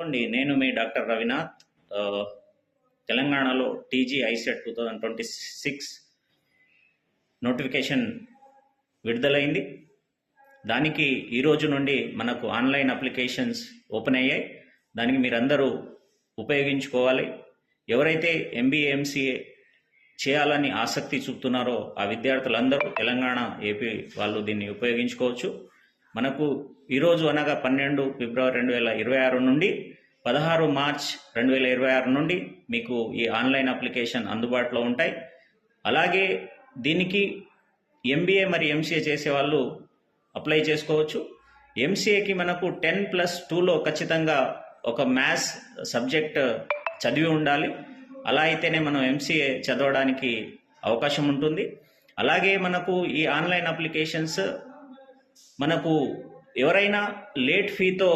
నేను మీ డాక్టర్ రవినాథ్. తెలంగాణలో TG ICET 2026 notification విడుదలైంది. దానికి ఈరోజు నుండి మనకు ఆన్లైన్ అప్లికేషన్స్ ఓపెన్ అయ్యాయి. దానికి మీరందరూ ఉపయోగించుకోవాలి. ఎవరైతే ఎంబీఏ ఎంసీఏ చేయాలని ఆసక్తి చూపుతున్నారో ఆ విద్యార్థులందరూ తెలంగాణ ఏపీ వాళ్ళు దీన్ని ఉపయోగించుకోవచ్చు. మనకు ఈరోజు అనగా 12 ఫిబ్రవరి 2026 నుండి 16 మార్చ్ 2026 నుండి మీకు ఈ ఆన్లైన్ అప్లికేషన్ అందుబాటులో ఉంటాయి. అలాగే దీనికి ఎంబీఏ మరి ఎంసీఏ చేసే వాళ్ళు అప్లై చేసుకోవచ్చు. ఎంసీఏకి మనకు 10+2లో ఖచ్చితంగా ఒక మ్యాథ్స్ సబ్జెక్ట్ చదివి ఉండాలి. అలా అయితేనే మనం ఎంసీఏ చదవడానికి అవకాశం ఉంటుంది. అలాగే మనకు ఈ ఆన్లైన్ అప్లికేషన్స్ మనకు ఎవరైనా లేట్ ఫీతో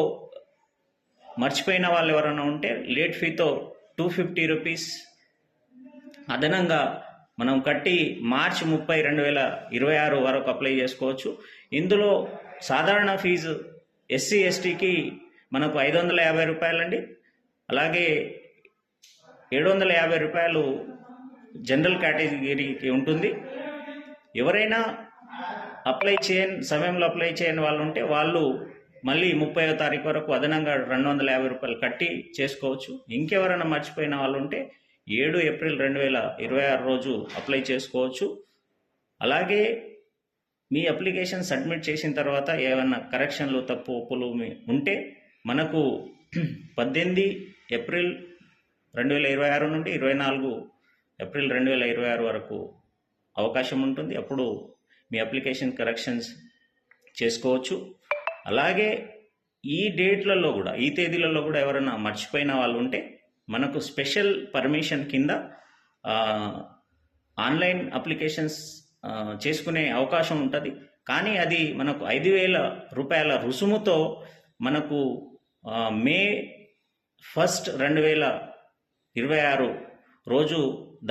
మర్చిపోయిన వాళ్ళు ఎవరైనా ఉంటే లేట్ ఫీతో 250 రూపీస్ అదనంగా మనం కట్టి మార్చి 30, 2026 వరకు అప్లై చేసుకోవచ్చు. ఇందులో సాధారణ ఫీజు ఎస్సీ ఎస్టీకి మనకు 550 రూపాయలండి. అలాగే 750 రూపాయలు జనరల్ కేటగిరీకి ఉంటుంది. ఎవరైనా సమయంలో అప్లై చేయని వాళ్ళు ఉంటే వాళ్ళు మళ్ళీ 30వ తారీఖు వరకు అదనంగా 250 రూపాయలు కట్టి చేసుకోవచ్చు. ఇంకెవరైనా మర్చిపోయిన వాళ్ళు ఉంటే 7 ఏప్రిల్ 2026 రోజు అప్లై చేసుకోవచ్చు. అలాగే మీ అప్లికేషన్ సబ్మిట్ చేసిన తర్వాత ఏమైనా కరెక్షన్లు తప్పు ఒప్పులు ఉంటే మనకు 18 ఏప్రిల్ 2026 నుండి 24 ఏప్రిల్ 2026 వరకు అవకాశం ఉంటుంది. అప్పుడు మీ అప్లికేషన్ కరెక్షన్స్ చేసుకోవచ్చు. అలాగే ఈ డేట్లలో కూడా ఈ తేదీలలో కూడా ఎవరైనా మర్చిపోయిన వాళ్ళు ఉంటే మనకు స్పెషల్ పర్మిషన్ కింద ఆన్లైన్ అప్లికేషన్స్ చేసుకునే అవకాశం ఉంటుంది. కానీ అది మనకు 5,000 రూపాయల రుసుముతో మనకు మే 1, 2026 రోజు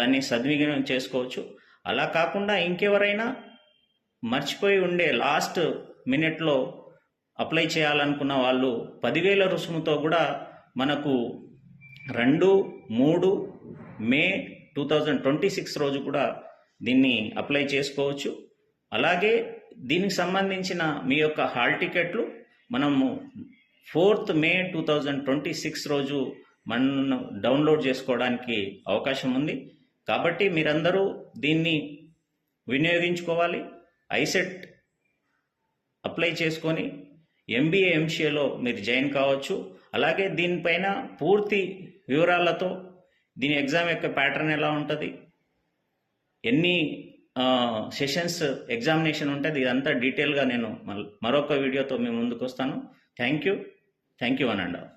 దాన్ని సద్వినియోగం చేసుకోవచ్చు. అలా కాకుండా ఇంకెవరైనా మర్చిపోయి ఉండే లాస్ట్ మినిట్లో అప్లై చేయాలనుకున్న వాళ్ళు 10,000 రుసుముతో కూడా మనకు 2, 3 మే 2026 రోజు కూడా దీన్ని అప్లై చేసుకోవచ్చు. అలాగే దీనికి సంబంధించిన మీ యొక్క హాల్ టికెట్లు మనము 4th మే 2026 రోజు మనం డౌన్లోడ్ చేసుకోవడానికి అవకాశం ఉంది. కాబట్టి మీరందరూ దీన్ని వినియోగించుకోవాలి. ఐసెట్ అప్లై చేసుకొని ఎంబీఏ ఎంసీఏలో మీరు జాయిన్ కావచ్చు. అలాగే దీనిపైన పూర్తి వివరాలతో దీని ఎగ్జామ్ యొక్క ప్యాటర్న్ ఎలా ఉంటుంది, ఎన్ని సెషన్స్ ఎగ్జామినేషన్ ఉంటుంది, ఇదంతా డీటెయిల్గా నేను మరొక వీడియోతో మేము ముందుకు వస్తాను. Thank you one and all.